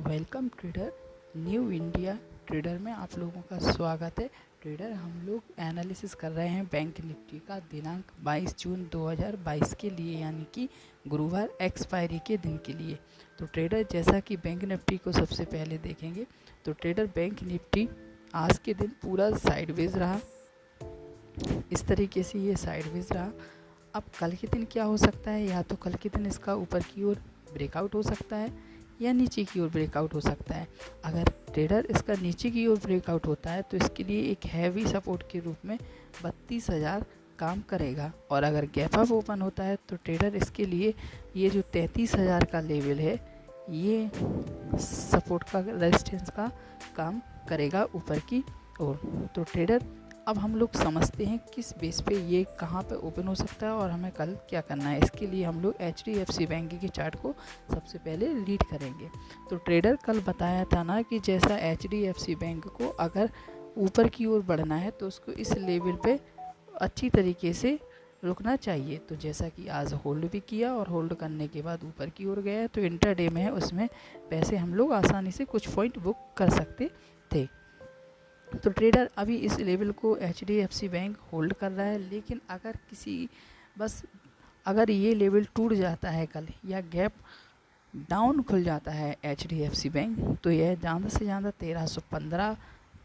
Welcome trader, new India trader में आप लोगों का स्वागत है। ट्रेडर, हम लोग एनालिसिस कर रहे हैं बैंक निफ्टी का दिनांक 22 जून 2022 के लिए, यानी कि गुरुवार एक्सपायरी के दिन के लिए। तो ट्रेडर, जैसा कि बैंक निफ्टी को सबसे पहले देखेंगे, तो ट्रेडर बैंक निफ्टी आज के दिन पूरा साइडवेज रहा। इस तरीके से ये साइडवेज रहा। अब कल के दिन क्या हो सकता है, या तो कल के दिन इसका ऊपर की ओर ब्रेकआउट हो सकता है या नीचे की ओर ब्रेकआउट हो सकता है। अगर ट्रेडर इसका नीचे की ओर ब्रेकआउट होता है तो इसके लिए एक हैवी सपोर्ट के रूप में 32,000 काम करेगा, और अगर गैप अप ओपन होता है तो ट्रेडर इसके लिए ये जो 33,000 का लेवल है, ये सपोर्ट का, रेजिस्टेंस का काम करेगा ऊपर की ओर। तो ट्रेडर, अब हम लोग समझते हैं किस बेस पे ये कहाँ पे ओपन हो सकता है और हमें कल क्या करना है। इसके लिए हम लोग HDFC बैंक के चार्ट को सबसे पहले रीड करेंगे। तो ट्रेडर, कल बताया था ना कि जैसा HDFC बैंक को अगर ऊपर की ओर बढ़ना है तो उसको इस लेवल पे अच्छी तरीके से रुकना चाहिए। तो जैसा कि आज होल्ड भी किया और होल्ड करने के बाद ऊपर की ओर गया, तो इंट्राडे में है उसमें पैसे हम लोग आसानी से कुछ पॉइंट बुक कर सकते थे। तो ट्रेडर, अभी इस लेवल को HDFC बैंक होल्ड कर रहा है, लेकिन अगर ये लेवल टूट जाता है कल, या गैप डाउन खुल जाता है HDFC बैंक, तो यह ज़्यादा से ज़्यादा 1315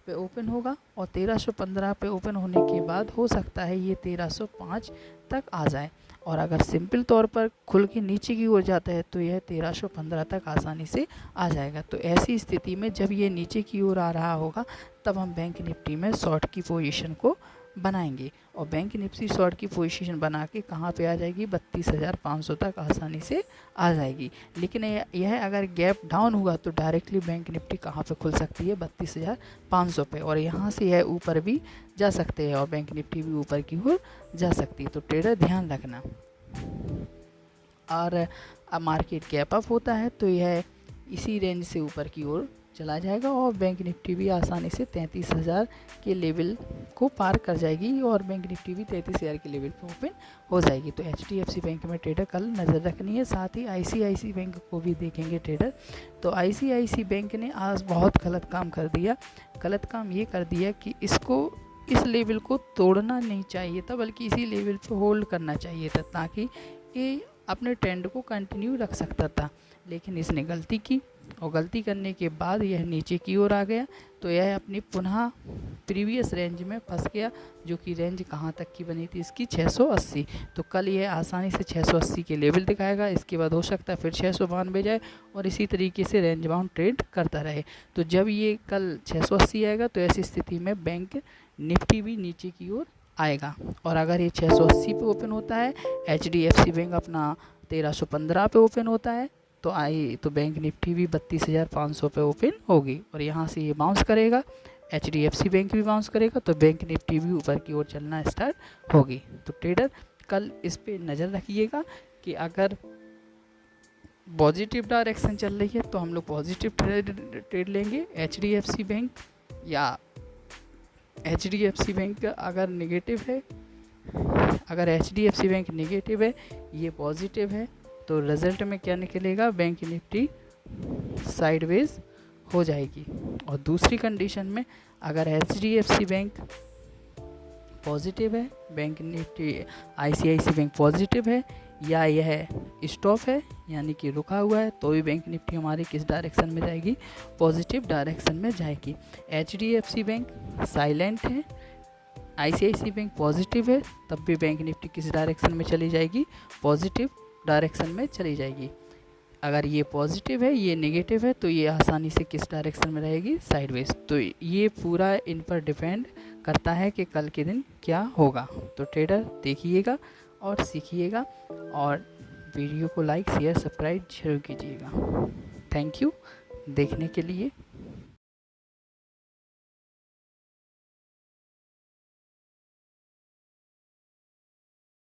पे ओपन होगा, और 1315 पे ओपन होने के बाद हो सकता है ये 1305 तक आ जाए। और अगर सिंपल तौर पर खुल के नीचे की ओर जाता है तो यह 1315 तक आसानी से आ जाएगा। तो ऐसी स्थिति में जब ये नीचे की ओर आ रहा होगा, तब हम बैंक निफ्टी में शॉर्ट की पोजीशन को बनाएंगे, और बैंक निफ्टी शॉर्ट की पोजीशन बना के कहाँ पे आ जाएगी, 32,500 तक आसानी से आ जाएगी। लेकिन यह अगर गैप डाउन हुआ तो डायरेक्टली बैंक निफ्टी कहाँ पे खुल सकती है, 32,500 पे, और यहाँ से यह ऊपर भी जा सकते हैं और बैंक निफ्टी भी ऊपर की ओर जा सकती है। तो ट्रेडर, ध्यान रखना। और मार्केट गैप अप होता है तो यह इसी रेंज से ऊपर की ओर चला जाएगा, और बैंक निफ्टी भी आसानी से 33,000 के लेवल को पार कर जाएगी, और बैंक निफ्टी भी 33,000 के लेवल पर ओपन हो जाएगी। तो HDFC बैंक में ट्रेडर कल नज़र रखनी है। साथ ही ICICI बैंक को भी देखेंगे ट्रेडर। तो ICICI बैंक ने आज बहुत गलत काम कर दिया। गलत काम ये कर दिया कि इसको इस लेवल को तोड़ना नहीं चाहिए था, बल्कि इसी लेवल पे होल्ड करना चाहिए था, ताकि ये अपने ट्रेंड को कंटिन्यू रख सकता था। लेकिन इसने गलती की, और गलती करने के बाद यह नीचे की ओर आ गया, तो यह अपनी पुनः प्रीवियस रेंज में फंस गया, जो कि रेंज कहाँ तक की बनी थी इसकी, 680। तो कल यह आसानी से 680 के लेवल दिखाएगा। इसके बाद हो सकता है फिर 692 जाए, और इसी तरीके से रेंज बाउंड ट्रेड करता रहे। तो जब ये कल 680 आएगा, तो ऐसी स्थिति में बैंक निफ्टी भी नीचे की ओर आएगा। और अगर ये 680 पे ओपन होता है, HDFC बैंक अपना 1315 पे ओपन होता है, तो बैंक निफ्टी भी 32,500 पे ओपन होगी, और यहाँ से ये बाउंस करेगा, HDFC बैंक भी बाउंस करेगा, तो बैंक निफ्टी भी ऊपर की ओर चलना स्टार्ट होगी। तो ट्रेडर, कल इस पे नज़र रखिएगा कि अगर पॉजिटिव डायरेक्शन चल रही है तो हम लोग पॉजिटिव ट्रेड लेंगे HDFC बैंक, या HDFC बैंक अगर नेगेटिव है, अगर HDFC बैंक नेगेटिव है, ये पॉजिटिव है, तो रिजल्ट में क्या निकलेगा, बैंक निफ्टी साइडवेज हो जाएगी। और दूसरी कंडीशन में अगर HDFC बैंक पॉजिटिव है, bank Nifty ICICI bank positive है, या यह स्टॉप है यानी कि रुका हुआ है, तो भी बैंक निफ्टी हमारी किस डायरेक्शन में जाएगी, पॉजिटिव डायरेक्शन में जाएगी। HDFC बैंक साइलेंट है, ICICI बैंक पॉजिटिव है, तब भी बैंक निफ्टी किस डायरेक्शन में चली जाएगी, पॉजिटिव डायरेक्शन में चली जाएगी। अगर ये पॉजिटिव है, ये नेगेटिव है, तो ये आसानी से किस डायरेक्शन में रहेगी, साइडवेज। तो ये पूरा इन पर डिपेंड करता है कि कल के दिन क्या होगा। तो ट्रेडर, देखिएगा और सीखिएगा, और वीडियो को लाइक, शेयर, सब्सक्राइब जरूर कीजिएगा। थैंक यू देखने के लिए।